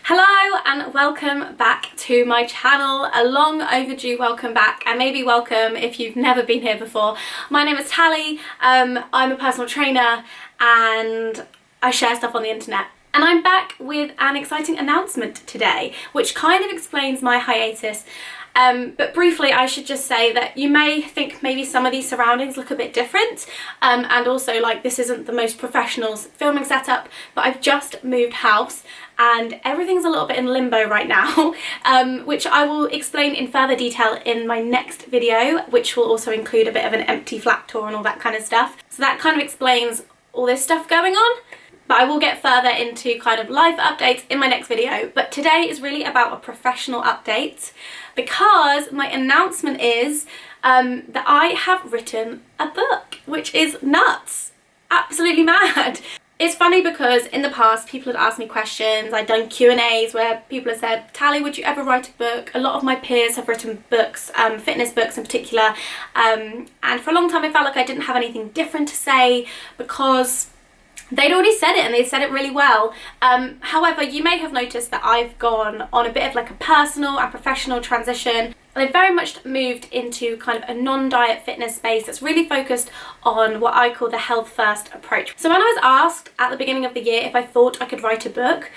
Hello and welcome back to my channel. A long overdue welcome back, and maybe welcome if you've never been here before. My name is Tally, I'm a personal trainer and I share stuff on the internet. And I'm back with an exciting announcement today, which kind of explains my hiatus. But briefly, I should just say that you may think maybe some of these surroundings look a bit different, and also like this isn't the most professional filming setup, but I've just moved house and everything's a little bit in limbo right now, which I will explain in further detail in my next video, which will also include a bit of an empty flat tour and all that kind of stuff. So that kind of explains all this stuff going on. But I will get further into kind of life updates in my next video. But today is really about a professional update because my announcement is that I have written a book, which is nuts, absolutely mad. It's funny because in the past people had asked me questions, I'd done Q&As where people have said, Tally, would you ever write a book? A lot of my peers have written books, fitness books in particular, and for a long time I felt like I didn't have anything different to say because they'd already said it and they said it really well. However, you may have noticed that I've gone on a bit of like a personal and professional transition, and I've very much moved into kind of a non-diet fitness space that's really focused on what I call the health first approach. So when I was asked at the beginning of the year if I thought I could write a book,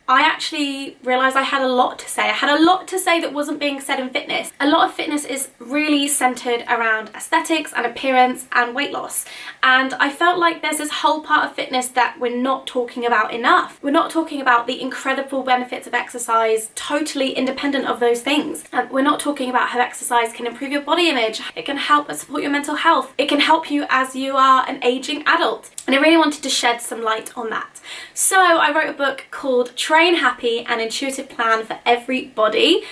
I actually realised I had a lot to say. I had a lot to say that wasn't being said in fitness. A lot of fitness is really centred around aesthetics and appearance and weight loss. And I felt like there's this whole part of fitness that we're not talking about enough. We're not talking about the incredible benefits of exercise, totally independent of those things. We're not talking about how exercise can improve your body image. It can help support your mental health. It can help you as you are an ageing adult. And I really wanted to shed some light on that. So I wrote a book called Train Happy, an Intuitive Plan for Everybody,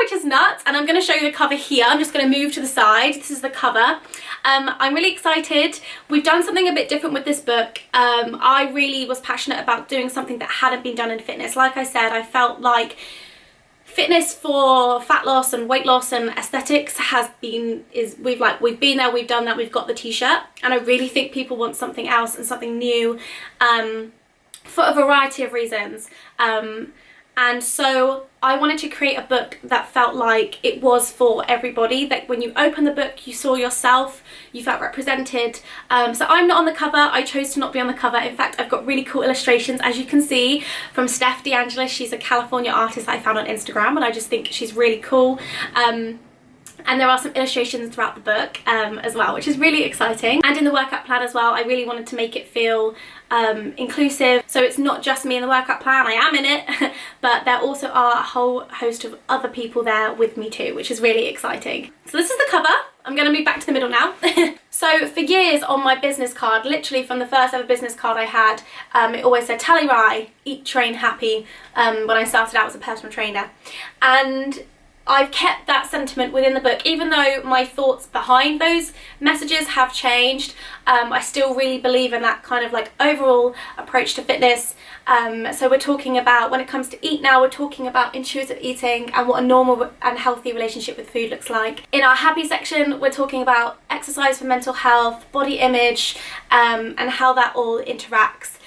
which is nuts. And I'm going to show you the cover here. I'm just going to move to the side. This is the cover. I'm really excited. We've done something a bit different with this book. I really was passionate about doing something that hadn't been done in fitness. Like I said, I felt like fitness for fat loss and weight loss and aesthetics we've been there, we've done that, we've got the t-shirt, and I really think people want something else and something new for a variety of reasons. And so I wanted to create a book that felt like it was for everybody, that when you open the book you saw yourself, you felt represented. So I'm not on the cover. I chose to not be on the cover. In fact, I've got really cool illustrations, as you can see, from Steph DeAngelis. She's a California artist that I found on Instagram, and I just think she's really cool. And there are some illustrations throughout the book as well, which is really exciting. And in the workout plan as well, I really wanted to make it feel inclusive. So it's not just me in the workout plan, I am in it, but there also are a whole host of other people there with me too, which is really exciting. So this is the cover. I'm going to move back to the middle now. So for years on my business card, literally from the first ever business card I had, it always said Tally Rye, eat, train, happy, when I started out as a personal trainer. And I've kept that sentiment within the book, even though my thoughts behind those messages have changed. I still really believe in that kind of like overall approach to fitness. So we're talking about, when it comes to eat now, we're talking about intuitive eating and what a normal and healthy relationship with food looks like. In our happy section, we're talking about exercise for mental health, body image, and how that all interacts.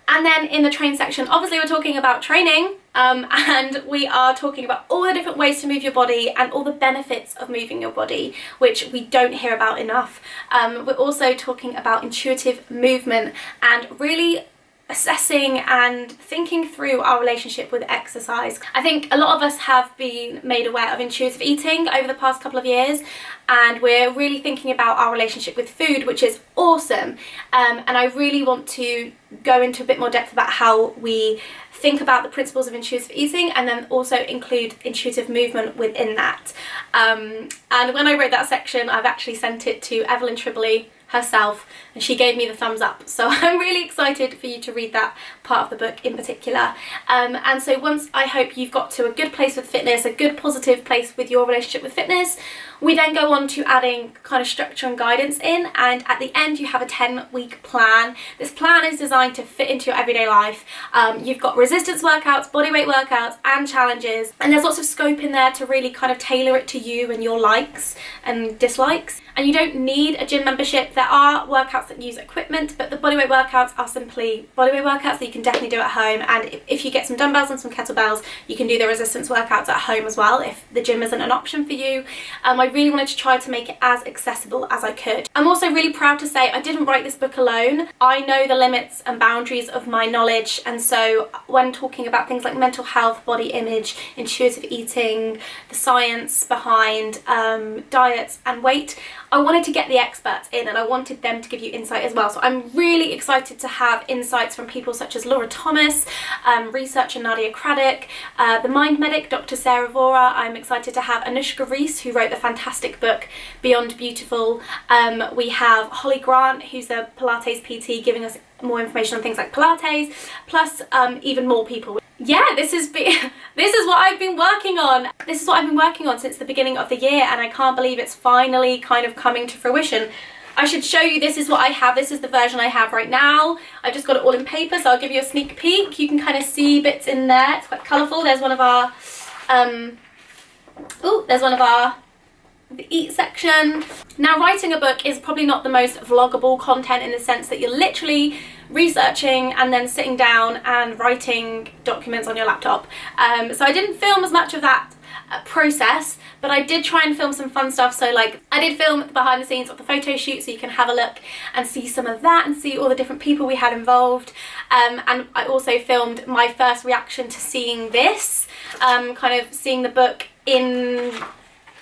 And then in the train section, obviously we're talking about training, and we are talking about all the different ways to move your body and all the benefits of moving your body, which we don't hear about enough. We're also talking about intuitive movement and really assessing and thinking through our relationship with exercise. I think a lot of us have been made aware of intuitive eating over the past couple of years, and we're really thinking about our relationship with food, which is awesome. And I really want to go into a bit more depth about how we think about the principles of intuitive eating, and then also include intuitive movement within that. And when I wrote that section, I've actually sent it to Evelyn Tribbley herself, and she gave me the thumbs up. So I'm really excited for you to read that part of the book in particular. And so once I hope you've got to a good place with fitness, a good positive place with your relationship with fitness, we then go on to adding kind of structure and guidance in, and at the end you have a 10-week plan. This plan is designed to fit into your everyday life. You've got resistance workouts, bodyweight workouts, and challenges, and there's lots of scope in there to really kind of tailor it to you and your likes and dislikes. And you don't need a gym membership. There are workouts that use equipment, but the bodyweight workouts are simply bodyweight workouts that you can definitely do at home. And if you get some dumbbells and some kettlebells, you can do the resistance workouts at home as well if the gym isn't an option for you. I really wanted to try to make it as accessible as I could. I'm also really proud to say I didn't write this book alone. I know the limits and boundaries of my knowledge, and so when talking about things like mental health, body image, intuitive eating, the science behind diets and weight, I wanted to get the experts in and I wanted them to give you insight as well. So I'm really excited to have insights from people such as Laura Thomas, researcher Nadia Craddock, the mind medic Dr. Sarah Vora. I'm excited to have Anushka Rees, who wrote the fantastic book Beyond Beautiful. We have Holly Grant, who's the Pilates PT, giving us more information on things like Pilates, plus even more people. Yeah, this is what I've been working on. This is what I've been working on since the beginning of the year, and I can't believe it's finally kind of coming to fruition. I should show you, this is what I have. This is the version I have right now. I've just got it all in paper, so I'll give you a sneak peek. You can kind of see bits in there. It's quite colourful. There's one of our, the eat section. Now, writing a book is probably not the most vloggable content in the sense that you're literally researching and then sitting down and writing documents on your laptop. So I didn't film as much of that process, but I did try and film some fun stuff. So like I did film behind the scenes of the photo shoot, so you can have a look and see some of that and see all the different people we had involved. And I also filmed my first reaction to seeing this, kind of seeing the book in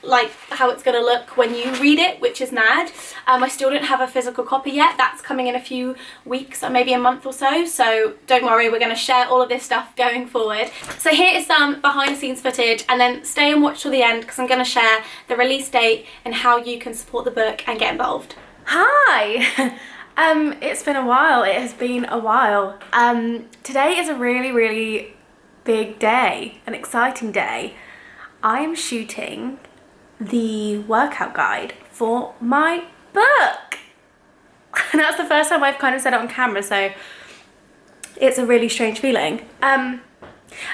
like how it's gonna look when you read it, which is mad. I still don't have a physical copy yet. That's coming in a few weeks or maybe a month or so, so don't worry, we're gonna share all of this stuff going forward. So here is some behind the scenes footage, and then stay and watch till the end because I'm gonna share the release date and how you can support the book and get involved. Hi! It's been a while. It has been a while. Today is a really big day, an exciting day. I am shooting the workout guide for my book. And that's the first time I've kind of said it on camera, so it's a really strange feeling. And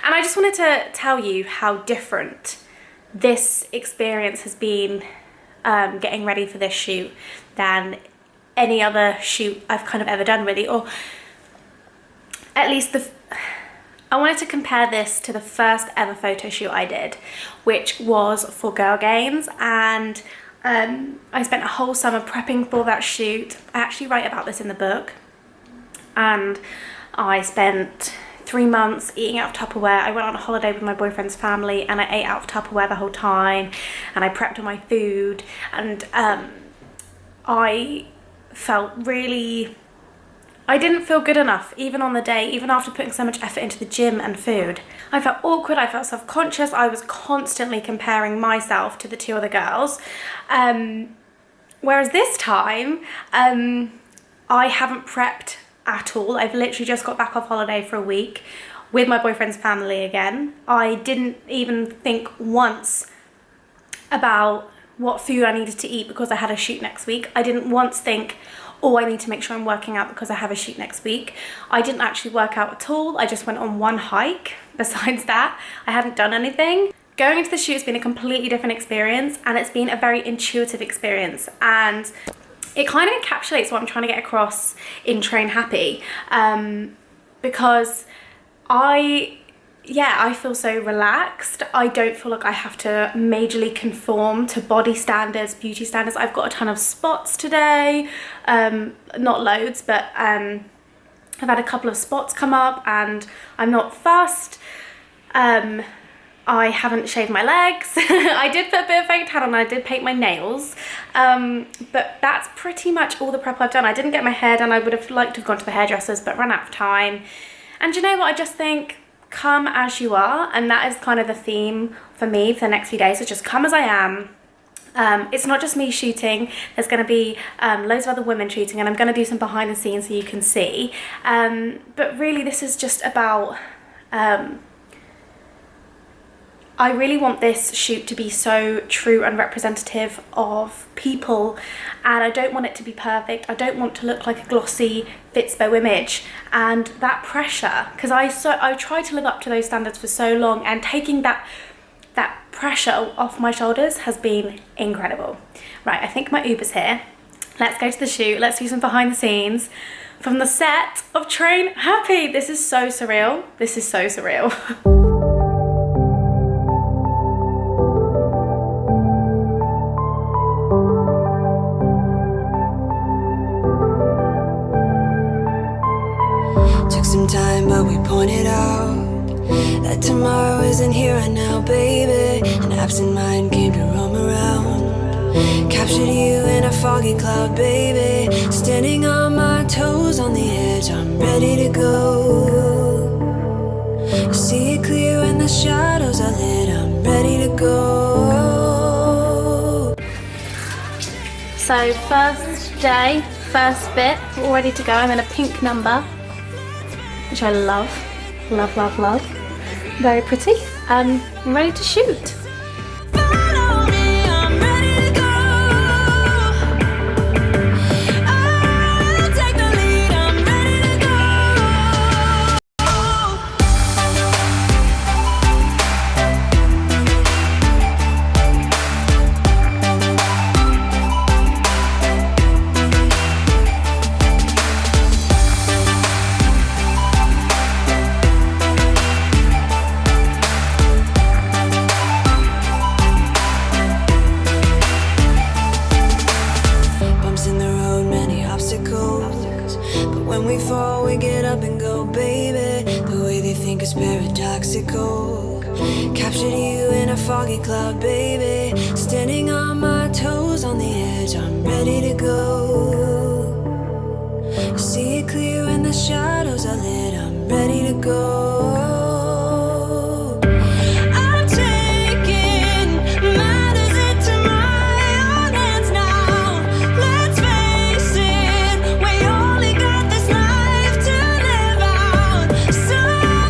I just wanted to tell you how different this experience has been, getting ready for this shoot, than any other shoot I've kind of ever done really, or at least I wanted to compare this to the first ever photo shoot I did, which was for Girl Games, and I spent a whole summer prepping for that shoot. I actually write about this in the book, and I spent 3 months eating out of Tupperware. I went on a holiday with my boyfriend's family and I ate out of Tupperware the whole time, and I prepped all my food, and I felt really, I didn't feel good enough even on the day, even after putting so much effort into the gym and food. I felt awkward, I felt self-conscious, I was constantly comparing myself to the two other girls. Whereas this time, I haven't prepped at all. I've literally just got back off holiday for a week with my boyfriend's family again. I didn't even think once about what food I needed to eat because I had a shoot next week. I didn't once think, oh, I need to make sure I'm working out because I have a shoot next week. I didn't actually work out at all. I just went on one hike. Besides that, I hadn't done anything. Going into the shoot has been a completely different experience, and it's been a very intuitive experience, and it kind of encapsulates what I'm trying to get across in Train Happy, because I feel so relaxed. I don't feel like I have to majorly conform to body standards, beauty standards. I've got a ton of spots today, not loads, but I've had a couple of spots come up and I'm not fussed. I haven't shaved my legs. I did put a bit of fake tan on and I did paint my nails, but that's pretty much all the prep I've done. I didn't get my hair done. I would have liked to have gone to the hairdressers but ran out of time. And you know what, I just think, come as you are, and that is kind of the theme for me for the next few days. So just come as I am. It's not just me shooting, there's going to be loads of other women shooting, and I'm going to do some behind the scenes so you can see, but really this is just about, I really want this shoot to be so true and representative of people, and I don't want it to be perfect. I don't want to look like a glossy Fitspo image, and that pressure, because I tried to live up to those standards for so long, and taking that pressure off my shoulders has been incredible. Right, I think my Uber's here. let's go to the shoot. Let's do some behind the scenes from the set of Train Happy. This is so surreal. This is so surreal. Took some time, but we pointed out that tomorrow isn't here right now, baby. An absent mind came to roam around, captured you in a foggy cloud, baby. Standing on my toes on the edge, I'm ready to go. See it clear when the shadows are lit, I'm ready to go. So first day, first bit, all ready to go. I'm in a pink number, which I love, love, love, love. Very pretty. I'm ready to shoot. Follow me, I'm ready to go. I'll take the lead, I'm ready to go. Bumps in the road, many obstacles, but when we fall, we get up and go, baby. The way they think is paradoxical. Captured you in a foggy cloud, baby. Standing on my toes on the edge, I'm ready to go. See it clear when the shadows are lit, I'm ready to go. I'm taking matters into my own hands now. Let's face it, we only got this life to live out. So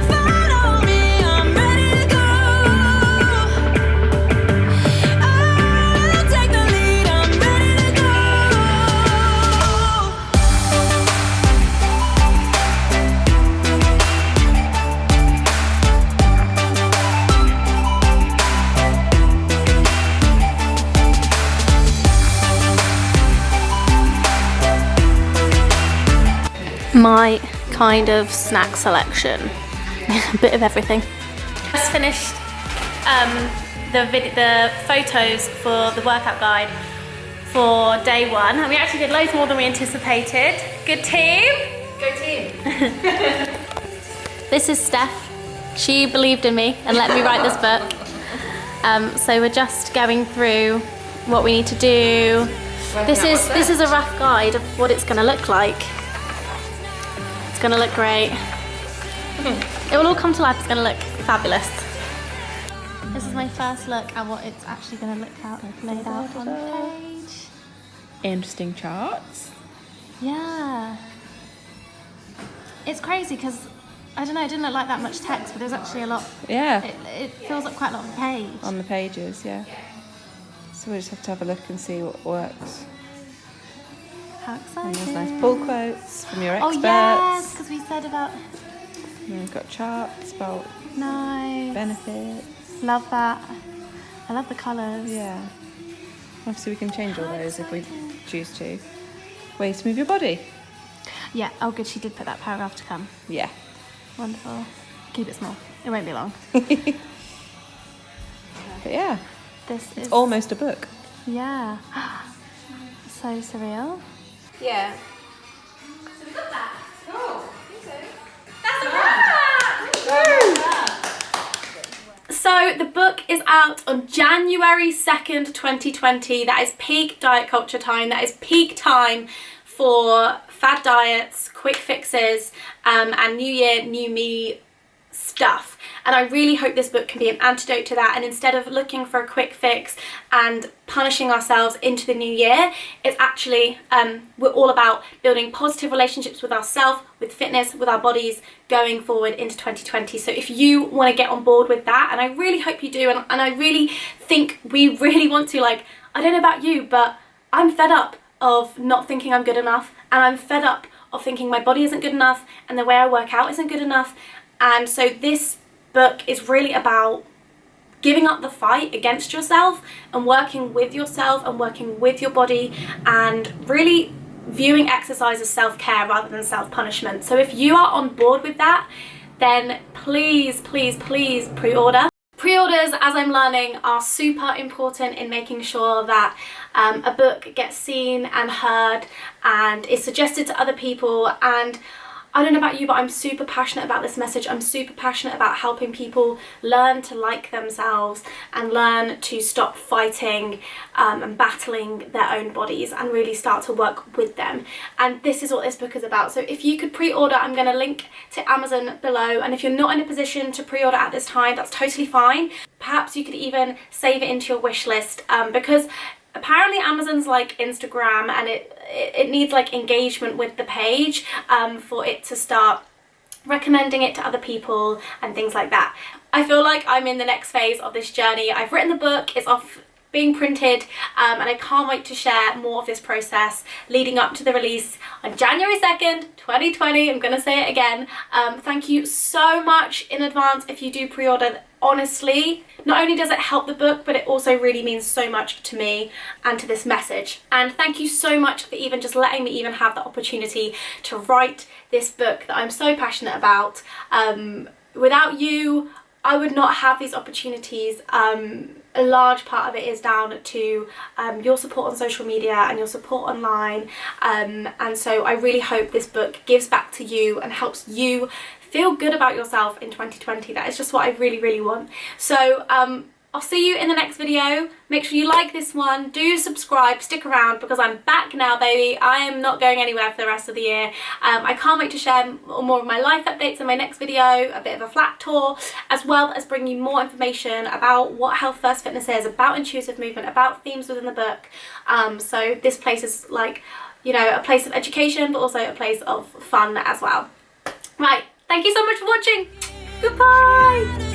follow me, I'm ready to go. I'll take the lead, I'm ready to go. My kind of snack selection. A bit of everything. Just finished the photos for the workout guide for day one, and we actually did loads more than we anticipated. Good team. Go team. This is Steph. She believed in me and let me write this book. So we're just going through what we need to do. This is a rough guide of what it's going to look like. It's going to look great. It will all come to life. It's going to look fabulous. This is my first look at what it's actually going to look out laid out on the page. Interesting charts. Yeah. It's crazy because, I don't know, it didn't look like that much text, but there's actually a lot. Yeah. It fills up quite a lot of the page. On the pages, yeah. So we just have to have a look and see what works. How exciting. And there's nice pull quotes from your experts. Oh yes, because we said about... And we've got charts about Nice. benefits. Love that. I love the colours. Yeah. Obviously we can change all those if we choose to. Ways to move your body. Yeah, oh good, she did put that paragraph to come. Yeah. Wonderful. Keep it small. It won't be long. But yeah, This is... almost a book. Yeah. So surreal. Yeah. So we got that. Cool. So the book is out on January 2nd, 2020. That is peak diet culture time. That is peak time for fad diets, quick fixes, and new year, new me stuff. And I really hope this book can be an antidote to that, and instead of looking for a quick fix and punishing ourselves into the new year, it's actually we're all about building positive relationships with ourselves, with fitness, with our bodies going forward into 2020. So if you want to get on board with that, and I really hope you do, and I really think we really want to, like, I don't know about you, but I'm fed up of not thinking I'm good enough, and I'm fed up of thinking my body isn't good enough and the way I work out isn't good enough. And so this book is really about giving up the fight against yourself and working with yourself and working with your body, and really viewing exercise as self-care rather than self-punishment. So if you are on board with that, then please, please, please pre-order. Pre-orders, as I'm learning, are super important in making sure that a book gets seen and heard and is suggested to other people. And I don't know about you, but I'm super passionate about this message. I'm super passionate about helping people learn to like themselves and learn to stop fighting and battling their own bodies and really start to work with them. And this is what this book is about. So if you could pre-order, I'm going to link to Amazon below. And if you're not in a position to pre-order at this time, that's totally fine. Perhaps you could even save it into your wish list, because apparently Amazon's like Instagram, and it needs like engagement with the page for it to start recommending it to other people and things like that. I feel like I'm in the next phase of this journey. I've written the book, it's off being printed, and I can't wait to share more of this process leading up to the release on January 2nd, 2020. I'm gonna say it again. Thank you so much in advance if you do pre-order. Honestly, not only does it help the book, but it also really means so much to me and to this message. And thank you so much for even just letting me even have the opportunity to write this book that I'm so passionate about. Without you, I would not have these opportunities. A large part of it is down to your support on social media and your support online, and so I really hope this book gives back to you and helps you feel good about yourself in 2020. That is just what I really, really want. So I'll see you in the next video. Make sure you like this one, do subscribe, stick around, because I'm back now, baby. I am not going anywhere for the rest of the year. I can't wait to share more of my life updates in my next video, a bit of a flat tour, as well as bring you more information about what Health First Fitness is, about intuitive movement, about themes within the book. So this place is like, you know, a place of education, but also a place of fun as well. Right, thank you so much for watching. Goodbye.